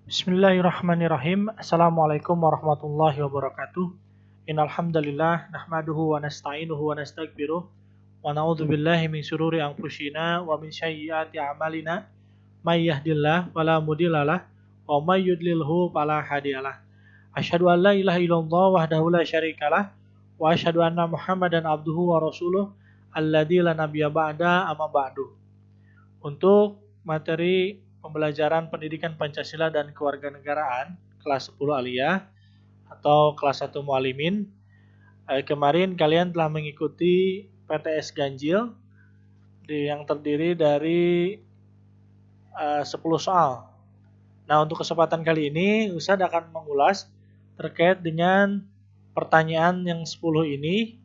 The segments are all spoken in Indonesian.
Bismillahirrahmanirrahim. Assalamualaikum warahmatullahi wabarakatuh. Innal hamdalillah nahmaduhu wa nasta'inuhu wa nastaghfiruh wa na'udzu billahi min syururi anfusina wa min sayyiati a'malina. May yahdihillahu fala mudhillalah wa may yudlilhu fala hadiyalah. Asyhadu an la ilaha illallah wahdahu la syarikalah wa asyhadu anna Muhammadan abduhu wa rasuluh alladzi la nabiyya ba'da amma ba'du. Untuk materi pembelajaran pendidikan Pancasila dan kewarganegaraan kelas 10 aliyah atau kelas 1 mualimin. Kemarin kalian telah mengikuti PTS Ganjil yang terdiri dari 10 soal. Nah, untuk kesempatan kali ini Ustadz akan mengulas terkait dengan pertanyaan yang 10 ini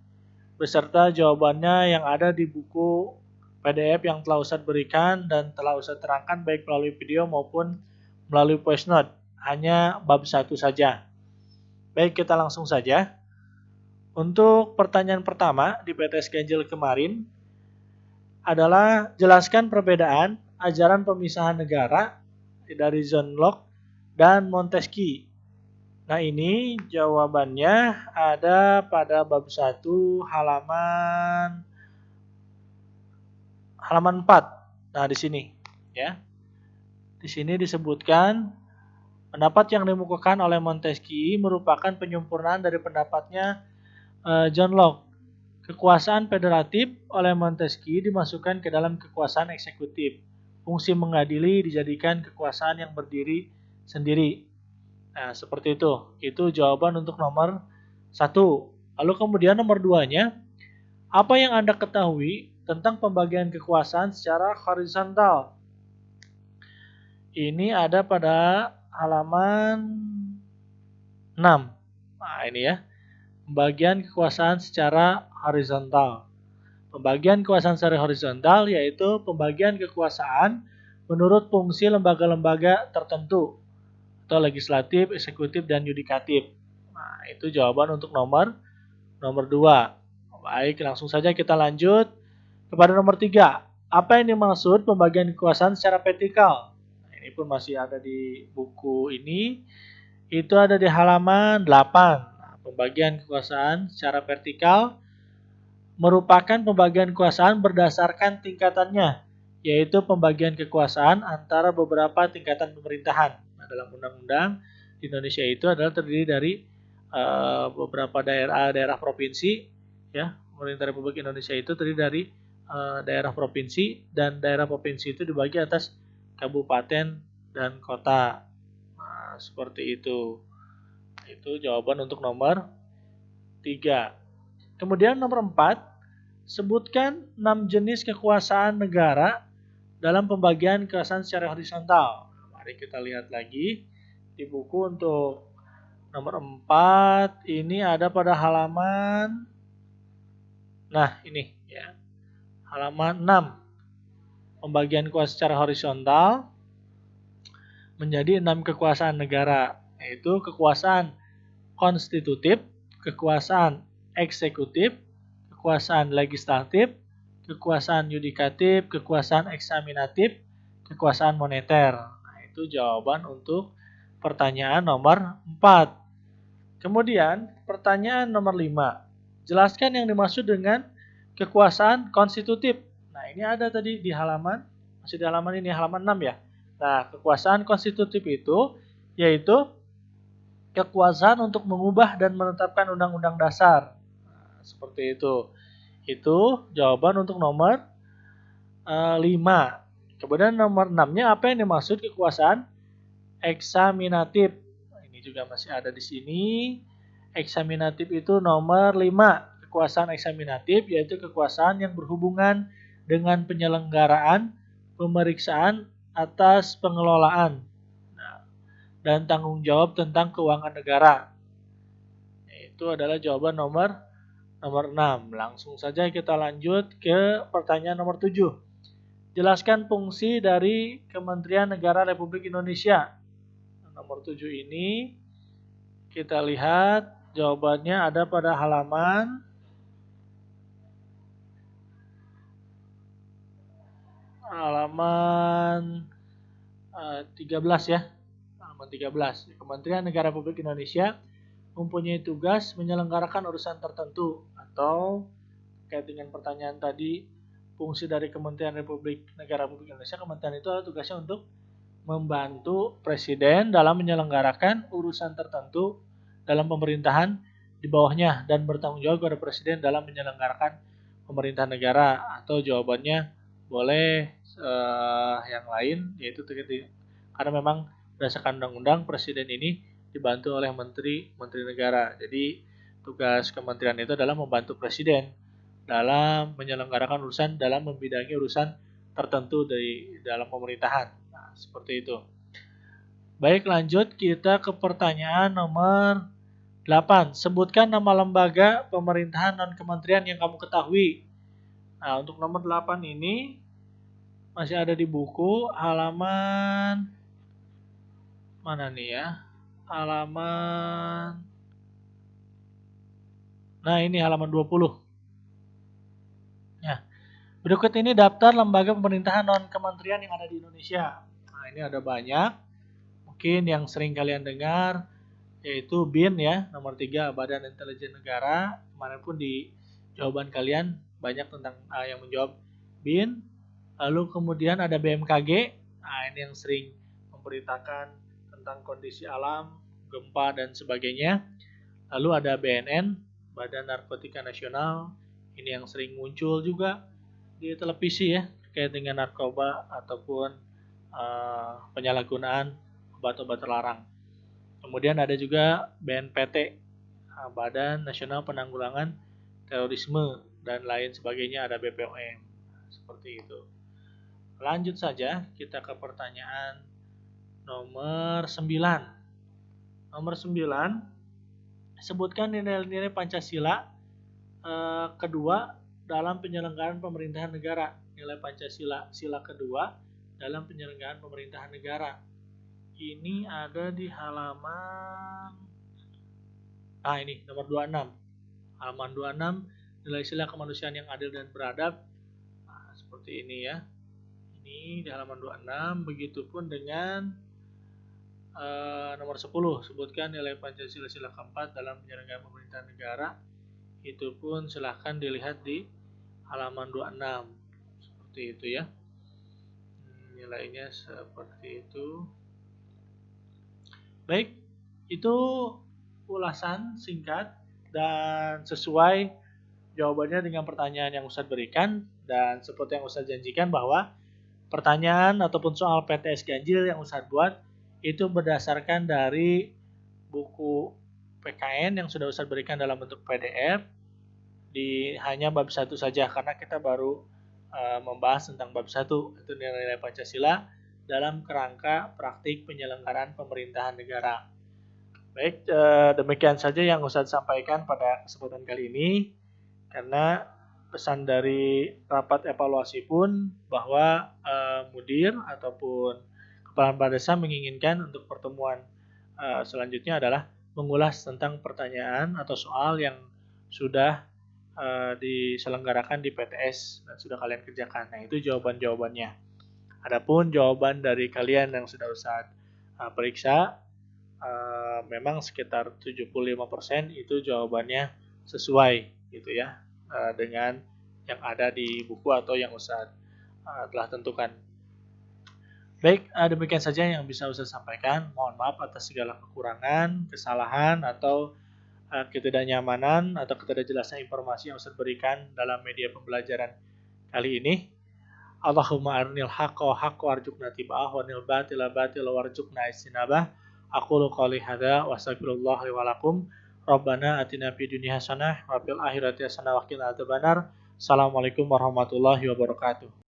beserta jawabannya yang ada di buku PDF yang telah Ustadz berikan dan telah Ustadz terangkan baik melalui video maupun melalui voice note. Hanya bab 1 saja. Baik, kita langsung saja. Untuk pertanyaan pertama di PTS Ganjil kemarin adalah jelaskan perbedaan ajaran pemisahan negara dari John Locke dan Montesquieu. Nah, ini jawabannya ada pada bab 1 halaman 4. Nah, di sini ya. Di sini disebutkan pendapat yang dikemukakan oleh Montesquieu merupakan penyempurnaan dari pendapatnya John Locke. Kekuasaan federatif oleh Montesquieu dimasukkan ke dalam kekuasaan eksekutif. Fungsi mengadili dijadikan kekuasaan yang berdiri sendiri. Nah, seperti itu. Itu jawaban untuk nomor 1. Lalu kemudian nomor 2-nya, apa yang Anda ketahui tentang pembagian kekuasaan secara horizontal? Ini ada pada halaman 6. Nah, ini ya. Pembagian kekuasaan secara horizontal. Pembagian kekuasaan secara horizontal yaitu pembagian kekuasaan menurut fungsi lembaga-lembaga tertentu atau legislatif, eksekutif, dan yudikatif. Nah, itu jawaban untuk nomor 2. Baik, langsung saja kita lanjut kepada nomor 3. Apa yang dimaksud pembagian kekuasaan secara vertikal? Nah, ini pun masih ada di buku ini. Itu ada di halaman 8. Pembagian kekuasaan secara vertikal merupakan pembagian kekuasaan berdasarkan tingkatannya, yaitu pembagian kekuasaan antara beberapa tingkatan pemerintahan. Nah, dalam undang-undang di Indonesia itu adalah terdiri dari beberapa daerah provinsi, ya. Pemerintah Republik Indonesia itu terdiri dari daerah provinsi, dan daerah provinsi itu dibagi atas kabupaten dan kota. Nah, seperti itu. Itu jawaban untuk nomor 3. Kemudian nomor 4, sebutkan 6 jenis kekuasaan negara dalam pembagian kekuasaan secara horizontal. Mari kita lihat lagi di buku untuk nomor 4. Ini ada pada halaman, nah ini ya, halaman 6. Pembagian kekuasaan secara horizontal menjadi 6 kekuasaan negara, yaitu kekuasaan konstitutif, kekuasaan eksekutif, kekuasaan legislatif, kekuasaan yudikatif, kekuasaan eksaminatif, kekuasaan moneter. Nah, itu jawaban untuk pertanyaan nomor 4. Kemudian pertanyaan nomor 5. Jelaskan yang dimaksud dengan kekuasaan konstitutif. Nah, ini ada tadi di halaman, masih di halaman ini, halaman 6 ya. Nah, kekuasaan konstitutif itu yaitu kekuasaan untuk mengubah dan menetapkan undang-undang dasar. Nah, seperti itu. Itu jawaban untuk nomor 5. Kemudian nomor 6-nya apa yang dimaksud kekuasaan eksaminatif. Nah, ini juga masih ada di sini. Eksaminatif itu nomor 5. Kekuasaan eksaminatif yaitu kekuasaan yang berhubungan dengan penyelenggaraan pemeriksaan atas pengelolaan dan tanggung jawab tentang keuangan negara. Itu adalah jawaban nomor 6. Langsung saja kita lanjut ke pertanyaan nomor 7. Jelaskan fungsi dari Kementerian Negara Republik Indonesia. Nomor 7 ini kita lihat jawabannya ada pada halaman 13 ya. Nomor 13. Kementerian Negara Republik Indonesia mempunyai tugas menyelenggarakan urusan tertentu atau terkait dengan pertanyaan tadi, fungsi dari Kementerian Negara Republik Indonesia, kementerian itu adalah tugasnya untuk membantu presiden dalam menyelenggarakan urusan tertentu dalam pemerintahan di bawahnya dan bertanggung jawab kepada presiden dalam menyelenggarakan pemerintahan negara, atau jawabannya boleh yang lain, yaitu karena memang berdasarkan undang-undang presiden ini dibantu oleh menteri negara. Jadi tugas kementerian itu adalah membantu presiden dalam menyelenggarakan urusan, dalam membidangi urusan tertentu dari dalam pemerintahan. Nah, seperti itu. Baik, lanjut kita ke pertanyaan nomor 8. Sebutkan nama lembaga pemerintahan non-kementerian yang kamu ketahui. Nah, untuk nomor 8 ini masih ada di buku halaman mana nih ya? Halaman, nah ini halaman 20. Ya. Berikut ini daftar lembaga pemerintahan non-kementerian yang ada di Indonesia. Nah, ini ada banyak. Mungkin yang sering kalian dengar yaitu BIN ya, nomor 3, Badan Intelijen Negara. Kemarin pun di jawaban kalian banyak tentang yang menjawab BIN. Lalu kemudian ada BMKG. Nah, ini yang sering memberitakan tentang kondisi alam, gempa dan sebagainya. Lalu ada BNN, Badan Narkotika Nasional. Ini yang sering muncul juga di televisi ya, terkait dengan narkoba ataupun penyalahgunaan obat-obat terlarang. Kemudian ada juga BNPT, Badan Nasional Penanggulangan Terorisme dan lain sebagainya, ada BPOM. Seperti itu. Lanjut saja kita ke pertanyaan nomor 9. Nomor 9, sebutkan nilai-nilai Pancasila kedua dalam penyelenggaraan pemerintahan negara. Nilai Pancasila sila kedua dalam penyelenggaraan pemerintahan negara. Ini ada di halaman ini nomor 26. Halaman 26, nilai sila kemanusiaan yang adil dan beradab. Nah, seperti ini ya. Ini di halaman 26. Begitupun dengan nomor 10, sebutkan nilai Pancasila sila keempat dalam penyelenggaraan pemerintahan negara. Itu pun silahkan dilihat di halaman 26. Seperti itu ya. Nilainya seperti itu. Baik, itu ulasan singkat dan sesuai jawabannya dengan pertanyaan yang Ustadz berikan. Dan seperti yang Ustadz janjikan bahwa pertanyaan ataupun soal PTS ganjil yang Ustadz buat itu berdasarkan dari buku PKN yang sudah Ustadz berikan dalam bentuk PDF di hanya bab 1 saja, karena kita baru membahas tentang bab 1, itu nilai-nilai Pancasila dalam kerangka praktik penyelenggaraan pemerintahan negara. Baik, demikian saja yang Ustadz sampaikan pada kesempatan kali ini, karena pesan dari rapat evaluasi pun bahwa mudir ataupun kepala desa menginginkan untuk pertemuan selanjutnya adalah mengulas tentang pertanyaan atau soal yang sudah diselenggarakan di PTS dan sudah kalian kerjakan. Nah, itu jawaban-jawabannya. Adapun jawaban dari kalian yang sudah Ustadz periksa, memang sekitar 75% itu jawabannya sesuai gitu ya, dengan yang ada di buku atau yang Ustadz telah tentukan. Baik, demikian saja yang bisa Ustadz sampaikan. Mohon maaf atas segala kekurangan, kesalahan, atau ketidaknyamanan atau ketidakjelasan informasi yang Ustadz berikan dalam media pembelajaran kali ini. Allahumma arnil haqqa haqqa warzuqna tiba'ah wa nil batila batila warzuqna istinabah. Aqulu qouli hadza wa astaghfirullah li wa lakum. Rabbana atina fid dunya hasanah wa fil akhirati hasanah wa qina adzabannar. Assalamualaikum warahmatullahi wabarakatuh.